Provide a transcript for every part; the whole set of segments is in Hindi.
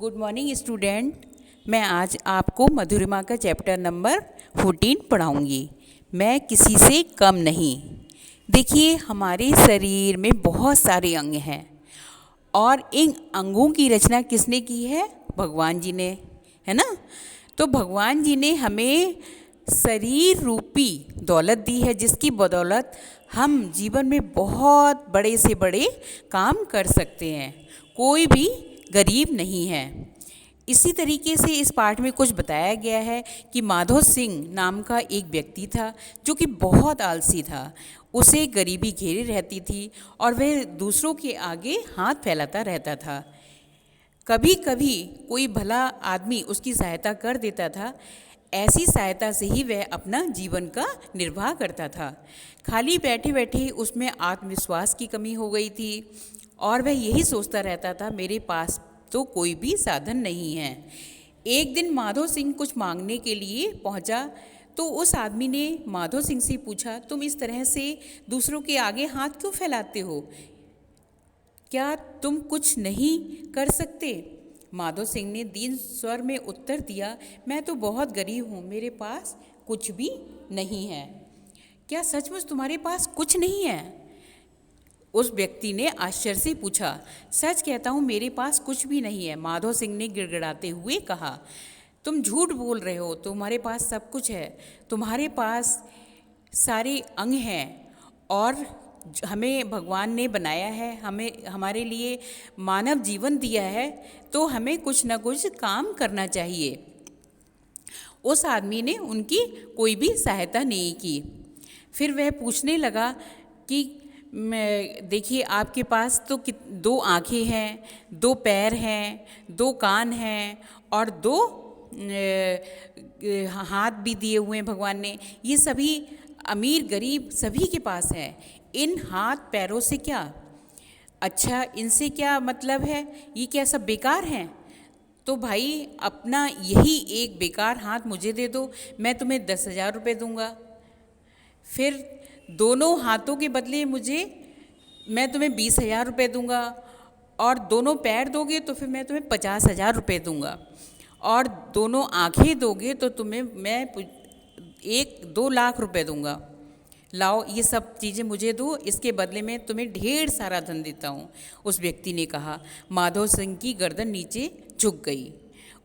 Good morning student. मैं आज आपको मधुरिमा का चैप्टर नंबर 14 पढ़ाऊंगी। मैं किसी से कम नहीं। देखिए, हमारे शरीर में बहुत सारे अंग हैं और इन अंगों की रचना किसने की है? भगवान जी ने, है ना। तो भगवान जी ने हमें शरीर रूपी दौलत दी है, जिसकी बदौलत हम जीवन में बहुत बड़े से बड़े काम कर सकते हैं। कोई भी गरीब नहीं है। इसी तरीके से इस पाठ में कुछ बताया गया है कि माधो सिंह नाम का एक व्यक्ति था जो कि बहुत आलसी था। उसे गरीबी घेरे रहती थी और वह दूसरों के आगे हाथ फैलाता रहता था। कभी कभी कोई भला आदमी उसकी सहायता कर देता था। ऐसी सहायता से ही वह अपना जीवन का निर्वाह करता था। खाली बैठे बैठे उसमें आत्मविश्वास की कमी हो गई थी और वह यही सोचता रहता था, मेरे पास तो कोई भी साधन नहीं है। एक दिन माधो सिंह कुछ मांगने के लिए पहुंचा तो उस आदमी ने माधो सिंह से पूछा, तुम इस तरह से दूसरों के आगे हाथ क्यों फैलाते हो? क्या तुम कुछ नहीं कर सकते? माधो सिंह ने दीन स्वर में उत्तर दिया, मैं तो बहुत गरीब हूँ, मेरे पास कुछ भी नहीं है। क्या सचमुच तुम्हारे पास कुछ नहीं है? उस व्यक्ति ने आश्चर्य से पूछा। सच कहता हूँ, मेरे पास कुछ भी नहीं है, माधो सिंह ने गिड़गिड़ाते हुए कहा। तुम झूठ बोल रहे हो, तुम्हारे पास सब कुछ है। तुम्हारे पास सारे अंग हैं और हमें भगवान ने बनाया है, हमें हमारे लिए मानव जीवन दिया है, तो हमें कुछ ना कुछ काम करना चाहिए। उस आदमी ने उनकी कोई भी सहायता नहीं की। फिर वह पूछने लगा कि देखिए, आपके पास तो दो आँखें हैं, दो पैर हैं, दो कान हैं और दो हाथ भी दिए हुए हैं भगवान ने। ये सभी अमीर गरीब सभी के पास है। इन हाथ पैरों से क्या? अच्छा, इनसे क्या मतलब है? ये क्या सब बेकार हैं? तो भाई, अपना यही एक बेकार हाथ मुझे दे दो, मैं तुम्हें 10,000 रुपये दूंगा। फिर दोनों हाथों के बदले मैं तुम्हें 20,000 रुपये दूंगा और दोनों पैर दोगे तो फिर मैं तुम्हें 50,000 रुपये दूंगा और दोनों आँखें दोगे तो तुम्हें मैं 1-2 लाख रुपये दूंगा। लाओ, ये सब चीज़ें मुझे दो, इसके बदले में तुम्हें ढेर सारा धन देता हूँ। उस व्यक्ति ने कहा। माधो सिंह की गर्दन नीचे झुक गई।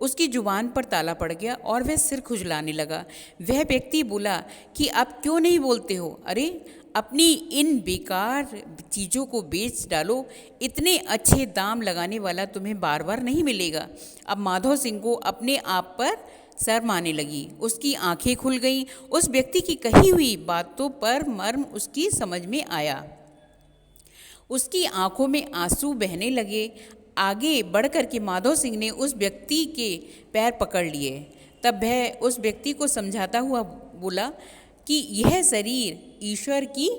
उसकी जुबान पर ताला पड़ गया और वह सिर खुजलाने लगा। वह व्यक्ति बोला कि अब क्यों नहीं बोलते हो? अरे, अपनी इन बेकार चीज़ों को बेच डालो, इतने अच्छे दाम लगाने वाला तुम्हें बार बार नहीं मिलेगा। अब माधो सिंह को अपने आप पर शर्म आने लगी। उसकी आंखें खुल गईं। उस व्यक्ति की कही हुई बातों पर मर्म उसकी समझ में आया। उसकी आंखों में आंसू बहने लगे। आगे बढ़कर के माधो सिंह ने उस व्यक्ति के पैर पकड़ लिए। तब वह उस व्यक्ति को समझाता हुआ बोला कि यह शरीर ईश्वर की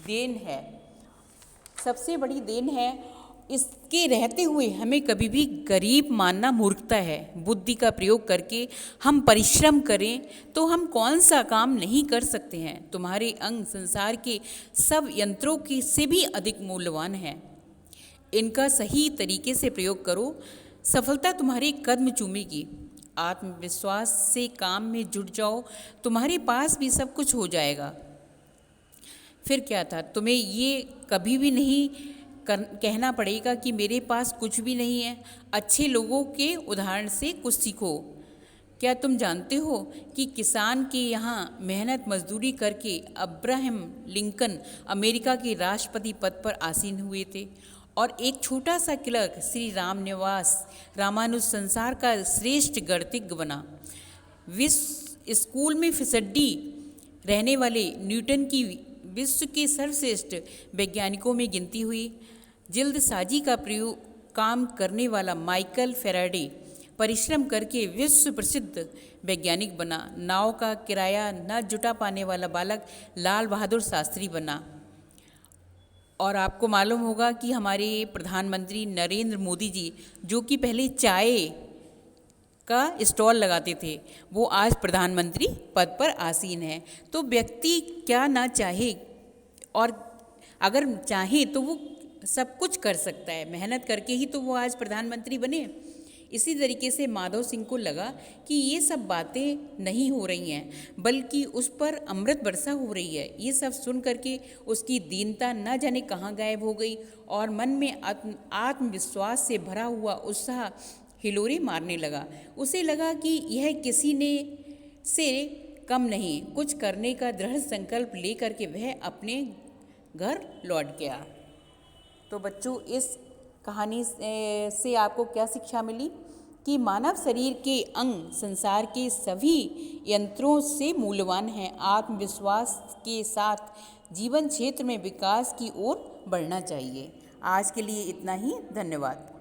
देन है, सबसे बड़ी देन है। इसके रहते हुए हमें कभी भी गरीब मानना मूर्खता है। बुद्धि का प्रयोग करके हम परिश्रम करें तो हम कौन सा काम नहीं कर सकते हैं। तुम्हारे अंग संसार के सब यंत्रों की से भी अधिक मूल्यवान हैं। इनका सही तरीके से प्रयोग करो, सफलता तुम्हारे कदम चूमेगी। आत्मविश्वास से काम में जुट जाओ, तुम्हारे पास भी सब कुछ हो जाएगा। फिर क्या था, तुम्हें ये कभी भी नहीं कहना पड़ेगा कि मेरे पास कुछ भी नहीं है। अच्छे लोगों के उदाहरण से कुछ सीखो। क्या तुम जानते हो कि किसान के यहाँ मेहनत मजदूरी करके अब्राहम लिंकन अमेरिका के राष्ट्रपति पद पर आसीन हुए थे और एक छोटा सा क्लर्क श्री रामानुज संसार का श्रेष्ठ गणितज्ञ बना। विश्व स्कूल में फिसड्डी रहने वाले न्यूटन की विश्व के सर्वश्रेष्ठ वैज्ञानिकों में गिनती हुई। जल्दसाजी का प्रयोग काम करने वाला माइकल फैराडे परिश्रम करके विश्व प्रसिद्ध वैज्ञानिक बना। नाव का किराया न जुटा पाने वाला बालक लाल बहादुर शास्त्री बना। और आपको मालूम होगा कि हमारे प्रधानमंत्री नरेंद्र मोदी जी, जो कि पहले चाय का स्टॉल लगाते थे, वो आज प्रधानमंत्री पद पर आसीन है। तो व्यक्ति क्या ना चाहे, और अगर चाहे तो वो सब कुछ कर सकता है। मेहनत करके ही तो वो आज प्रधानमंत्री बने। इसी तरीके से माधव सिंह को लगा कि ये सब बातें नहीं हो रही हैं, बल्कि उस पर अमृत वर्षा हो रही है। ये सब सुन करके उसकी दीनता न जाने कहाँ गायब हो गई और मन में आत्मविश्वास से भरा हुआ उत्साह हिलोरे मारने लगा। उसे लगा कि यह किसी ने से कम नहीं, कुछ करने का दृढ़ संकल्प लेकर के वह अपने घर लौट गया। तो बच्चों, इस कहानी से आपको क्या शिक्षा मिली कि मानव शरीर के अंग संसार के सभी यंत्रों से मूल्यवान हैं। आत्मविश्वास के साथ जीवन क्षेत्र में विकास की ओर बढ़ना चाहिए। आज के लिए इतना ही। धन्यवाद।